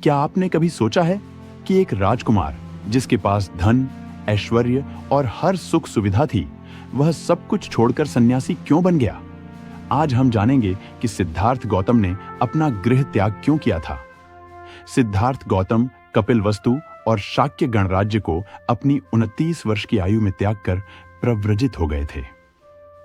क्या आपने कभी सोचा है कि एक राजकुमार जिसके पास धन, ऐश्वर्य और हर सुख सुविधा थी, वह सब कुछ छोड़कर सन्यासी क्यों बन गया? आज हम जानेंगे कि सिद्धार्थ गौतम ने अपना गृह त्याग क्यों किया था। सिद्धार्थ गौतम कपिलवस्तु और शाक्य गणराज्य को अपनी 29 वर्ष की आयु में त्याग कर प्रव्रजित हो गए थे।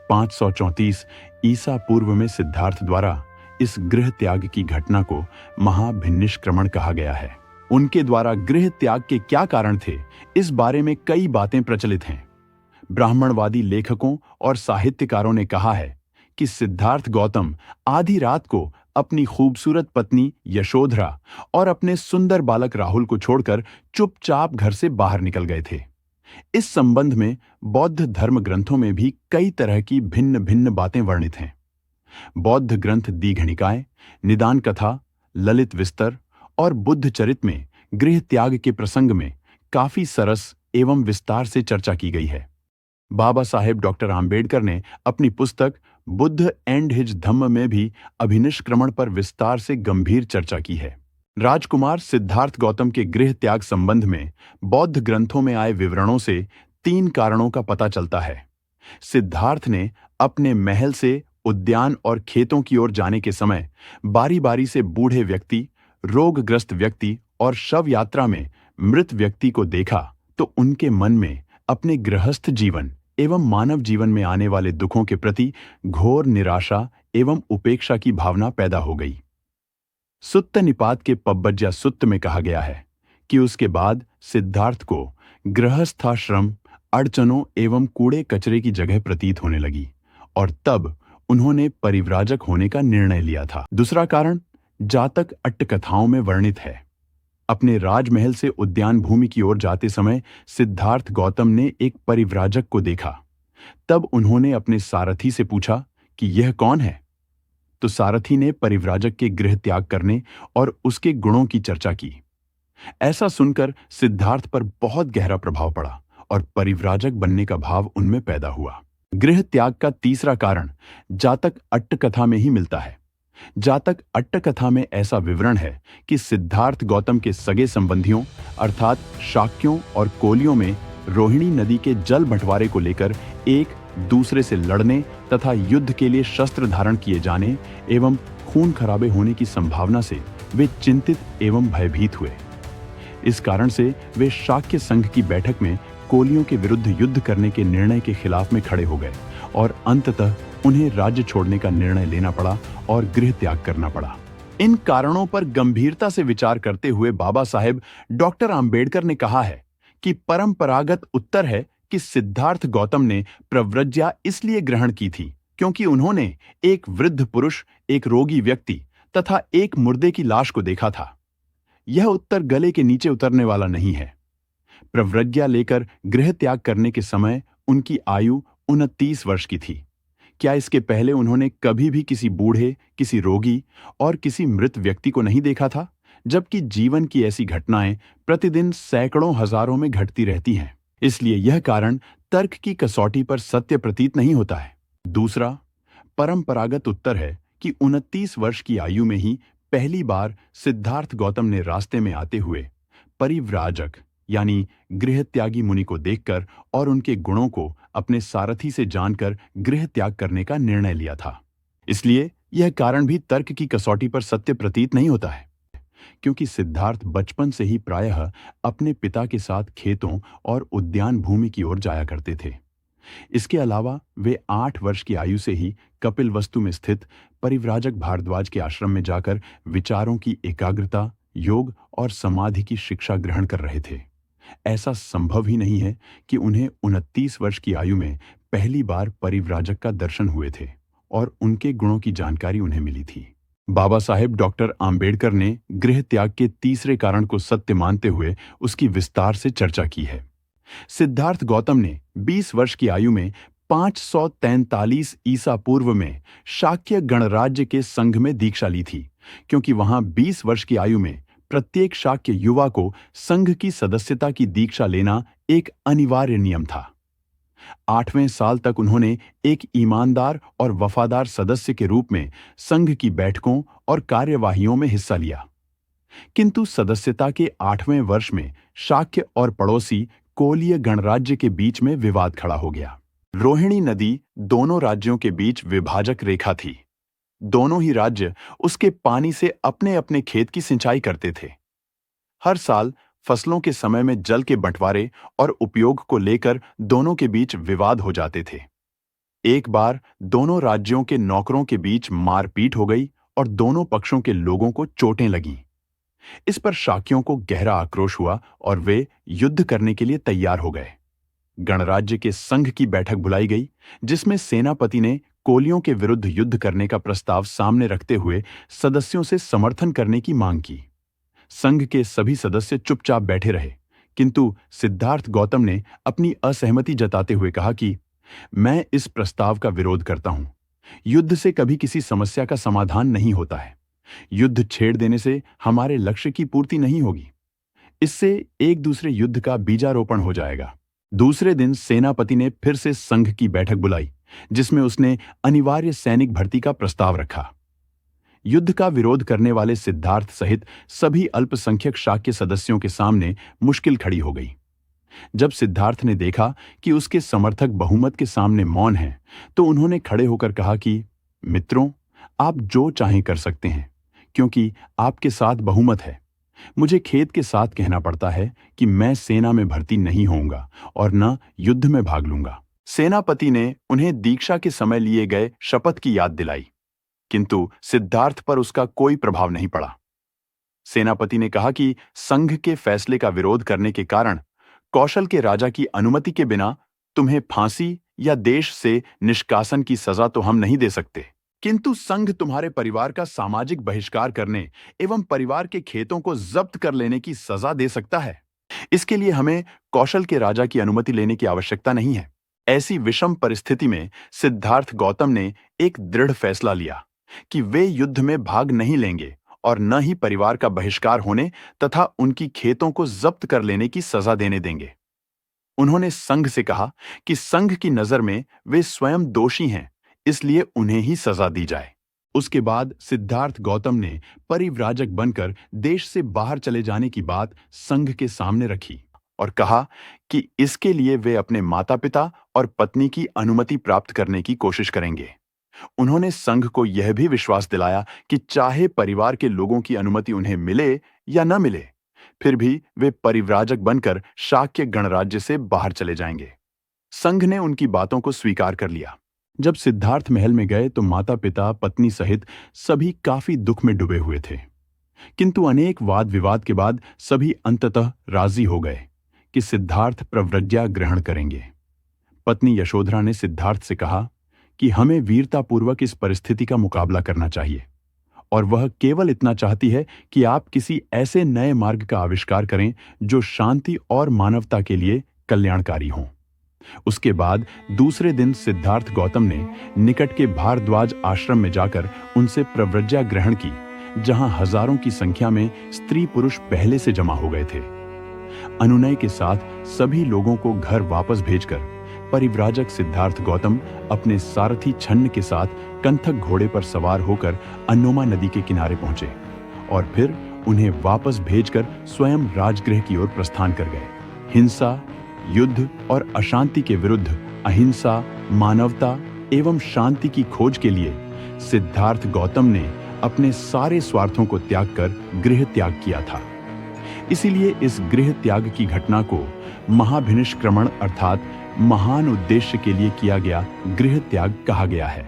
534 ईसा पूर्व में सिद्धार्थ द्वारा इस गृह त्याग की घटना को महाभिनिष्क्रमण कहा गया है। उनके द्वारा गृह त्याग के क्या कारण थे, इस बारे में कई बातें प्रचलित हैं। ब्राह्मणवादी लेखकों और साहित्यकारों ने कहा है कि सिद्धार्थ गौतम आधी रात को अपनी खूबसूरत पत्नी यशोधरा और अपने सुंदर बालक राहुल को छोड़कर चुपचाप घर से बाहर निकल गए थे। इस संबंध में बौद्ध धर्म ग्रंथों में भी कई तरह की भिन्न भिन्न बातें वर्णित हैं। बौद्ध ग्रंथ दीघनिकाय, निदान कथा, ललित विस्तर और बुद्ध चरित में गृह त्याग के प्रसंग में काफी सरस एवं विस्तार से चर्चा की गई है। बाबा साहेब डॉक्टर आम्बेडकर ने अपनी पुस्तक बुद्ध एंड हिज धम्म में भी अभिनिष्क्रमण पर विस्तार से गंभीर चर्चा की है। राजकुमार सिद्धार्थ गौतम के गृह त्याग संबंध में बौद्ध ग्रंथों में आए विवरणों से 3 कारणों का पता चलता है। सिद्धार्थ ने अपने महल से उद्यान और खेतों की ओर जाने के समय बारी बारी से बूढ़े व्यक्ति, रोगग्रस्त व्यक्ति और शव यात्रा में मृत व्यक्ति को देखा तो उनके मन में अपने गृहस्थ जीवन एवं मानव जीवन में आने वाले दुखों के प्रति घोर निराशा एवं उपेक्षा की भावना पैदा हो गई। सुत्त निपात के पब्बज्जा सुत्त में कहा गया है कि उसके बाद सिद्धार्थ को गृहस्थाश्रम अड़चनों एवं कूड़े कचरे की जगह प्रतीत होने लगी और तब उन्होंने परिव्राजक होने का निर्णय लिया था। दूसरा कारण जातक अट्टकथाओं में वर्णित है। अपने राजमहल से उद्यान भूमि की ओर जाते समय सिद्धार्थ गौतम ने एक परिव्राजक को देखा। तब उन्होंने अपने सारथी से पूछा कि यह कौन है? तो सारथी ने परिव्राजक के गृह त्याग करने और उसके गुणों की चर्चा की। ऐसा सुनकर सिद्धार्थ पर बहुत गहरा प्रभाव पड़ा और परिव्राजक बनने का भाव उनमें पैदा हुआ। गृह त्याग का तीसरा कारण जातक अट्टकथा में ही मिलता है। जातक अट्टकथा में ऐसा विवरण है कि सिद्धार्थ गौतम के सगे संबंधियों अर्थात शाक्यों और कोलियों में रोहिणी नदी के जल बंटवारे को लेकर एक दूसरे से लड़ने तथा युद्ध के लिए शस्त्र धारण किए जाने एवं खून खराबे होने की संभावना से वे चिंतित एवं भयभीत हुए। इस कारण से वे शाक्य संघ की बैठक में कोलियों के विरुद्ध युद्ध करने के निर्णय के खिलाफ में खड़े हो गए और अंततः उन्हें राज्य छोड़ने का निर्णय लेना पड़ा और गृह त्याग करना पड़ा। इन कारणों पर गंभीरता से विचार करते हुए बाबा साहेब डॉक्टर आम्बेडकर ने कहा है कि परंपरागत उत्तर है कि सिद्धार्थ गौतम ने प्रव्रज्या इसलिए ग्रहण की थी क्योंकि उन्होंने एक वृद्ध पुरुष, एक रोगी व्यक्ति तथा एक मुर्दे की लाश को देखा था। यह उत्तर गले के नीचे उतरने वाला नहीं है। प्रव्रज्ञा लेकर गृह त्याग करने के समय उनकी आयु 29 वर्ष की थी। क्या इसके पहले उन्होंने कभी भी किसी बूढ़े, किसी रोगी और किसी मृत व्यक्ति को नहीं देखा था, जबकि जीवन की ऐसी घटनाएं प्रतिदिन सैकड़ों हजारों में घटती रहती हैं। इसलिए यह कारण तर्क की कसौटी पर सत्य प्रतीत नहीं होता है। दूसरा परंपरागत उत्तर है कि 29 वर्ष की आयु में ही पहली बार सिद्धार्थ गौतम ने रास्ते में आते हुए परिव्राजक यानी गृह त्यागी मुनि को देखकर और उनके गुणों को अपने सारथी से जानकर गृह त्याग करने का निर्णय लिया था। इसलिए यह कारण भी तर्क की कसौटी पर सत्य प्रतीत नहीं होता है, क्योंकि सिद्धार्थ बचपन से ही प्रायः अपने पिता के साथ खेतों और उद्यान भूमि की ओर जाया करते थे। इसके अलावा वे 8 वर्ष की आयु से ही कपिलवस्तु में स्थित परिव्राजक भारद्वाज के आश्रम में जाकर विचारों की एकाग्रता, योग और समाधि की शिक्षा ग्रहण कर रहे थे। ऐसा संभव ही नहीं है कि उन्हें 29 वर्ष की आयु में पहली बार परिव्राजक का दर्शन हुए थे और उनके गुणों की जानकारी उन्हें मिली थी। बाबा साहेब डॉक्टर आम्बेडकर ने गृह त्याग के तीसरे कारण को सत्य मानते हुए उसकी विस्तार से चर्चा की है। सिद्धार्थ गौतम ने 20 वर्ष की आयु में 543 ईसा पूर्व में शाक्य गणराज्य के संघ में दीक्षा ली थी, क्योंकि वहां 20 वर्ष की आयु में प्रत्येक शाक्य युवा को संघ की सदस्यता की दीक्षा लेना एक अनिवार्य नियम था। 8वें साल तक उन्होंने एक ईमानदार और वफादार सदस्य के रूप में संघ की बैठकों और कार्यवाहियों में हिस्सा लिया। किंतु सदस्यता के 8वें वर्ष में शाक्य और पड़ोसी कोलीय गणराज्य के बीच में विवाद खड़ा हो गया। रोहिणी नदी दोनों राज्यों के बीच विभाजक रेखा थी। दोनों ही राज्य उसके पानी से अपने अपने खेत की सिंचाई करते थे। हर साल फसलों के समय में जल के बंटवारे और उपयोग को लेकर दोनों के बीच विवाद हो जाते थे। एक बार दोनों राज्यों के नौकरों के बीच मारपीट हो गई और दोनों पक्षों के लोगों को चोटें लगीं। इस पर शाक्यों को गहरा आक्रोश हुआ और वे युद्ध करने के लिए तैयार हो गए। गणराज्य के संघ की बैठक बुलाई गई, जिसमें सेनापति ने कोलियों के विरुद्ध युद्ध करने का प्रस्ताव सामने रखते हुए सदस्यों से समर्थन करने की मांग की। संघ के सभी सदस्य चुपचाप बैठे रहे, किंतु सिद्धार्थ गौतम ने अपनी असहमति जताते हुए कहा कि मैं इस प्रस्ताव का विरोध करता हूं। युद्ध से कभी किसी समस्या का समाधान नहीं होता है। युद्ध छेड़ देने से हमारे लक्ष्य की पूर्ति नहीं होगी। इससे एक दूसरे युद्ध का बीजारोपण हो जाएगा। दूसरे दिन सेनापति ने फिर से संघ की बैठक बुलाई, जिसमें उसने अनिवार्य सैनिक भर्ती का प्रस्ताव रखा। युद्ध का विरोध करने वाले सिद्धार्थ सहित सभी अल्पसंख्यक शाक्य सदस्यों के सामने मुश्किल खड़ी हो गई। जब सिद्धार्थ ने देखा कि उसके समर्थक बहुमत के सामने मौन हैं, तो उन्होंने खड़े होकर कहा कि मित्रों, आप जो चाहें कर सकते हैं, क्योंकि आपके साथ बहुमत है। मुझे खेद के साथ कहना पड़ता है कि मैं सेना में भर्ती नहीं होऊंगा और न युद्ध में भाग लूंगा। सेनापति ने उन्हें दीक्षा के समय लिए गए शपथ की याद दिलाई, किंतु सिद्धार्थ पर उसका कोई प्रभाव नहीं पड़ा। सेनापति ने कहा कि संघ के फैसले का विरोध करने के कारण कौशल के राजा की अनुमति के बिना तुम्हें फांसी या देश से निष्कासन की सजा तो हम नहीं दे सकते, किंतु संघ तुम्हारे परिवार का सामाजिक बहिष्कार करने एवं परिवार के खेतों को जब्त कर लेने की सजा दे सकता है। इसके लिए हमें कौशल के राजा की अनुमति लेने की आवश्यकता नहीं है। ऐसी विषम परिस्थिति में सिद्धार्थ गौतम ने एक दृढ़ फैसला लिया कि वे युद्ध में भाग नहीं लेंगे और न ही परिवार का बहिष्कार होने तथा उनकी खेतों को जब्त कर लेने की सजा देने देंगे। उन्होंने संघ से कहा कि संघ की नजर में वे स्वयं दोषी हैं, इसलिए उन्हें ही सजा दी जाए। उसके बाद सिद्धार्थ गौतम ने परिव्राजक बनकर देश से बाहर चले जाने की बात संघ के सामने रखी और कहा कि इसके लिए वे अपने माता-पिता और पत्नी की अनुमति प्राप्त करने की कोशिश करेंगे। उन्होंने संघ को यह भी विश्वास दिलाया कि चाहे परिवार के लोगों की अनुमति उन्हें मिले या न मिले, फिर भी वे परिव्राजक बनकर शाक्य गणराज्य से बाहर चले जाएंगे। संघ ने उनकी बातों को स्वीकार कर लिया। जब सिद्धार्थ महल में गए तो माता-पिता, पत्नी सहित सभी काफी दुख में डूबे हुए थे, किंतु अनेक वाद विवाद के बाद सभी अंततः राजी हो गए कि सिद्धार्थ प्रव्रज्ञा ग्रहण करेंगे। पत्नी यशोधरा ने सिद्धार्थ से कहा कि हमें वीरतापूर्वक इस परिस्थिति का मुकाबला करना चाहिए और वह केवल इतना चाहती है कि आप किसी ऐसे नए मार्ग का आविष्कार करें जो शांति और मानवता के लिए कल्याणकारी हो। उसके बाद दूसरे दिन सिद्धार्थ गौतम ने निकट के भारद्वाज आश्रम में जाकर उनसे प्रव्रज्ञा ग्रहण की, जहां हजारों की संख्या में स्त्री पुरुष पहले से जमा हो गए थे। अनुनय के साथ सभी लोगों को घर वापस भेजकर परिव्राजक सिद्धार्थ गौतम अपने सारथी छन्न के साथ कंथक घोड़े पर सवार होकर अन्नोमा नदी के किनारे पहुंचे और फिर उन्हें वापस भेजकर स्वयं राजगृह की ओर प्रस्थान कर गए। हिंसा, युद्ध और अशांति के विरुद्ध अहिंसा, मानवता एवं शांति की खोज के लिए सिद्धार्थ गौतम ने अपने सारे स्वार्थों को त्याग कर गृह त्याग किया था। इसीलिए इस गृह त्याग की घटना को महाभिनिष्क्रमण अर्थात महान उद्देश्य के लिए किया गया गृह त्याग कहा गया है।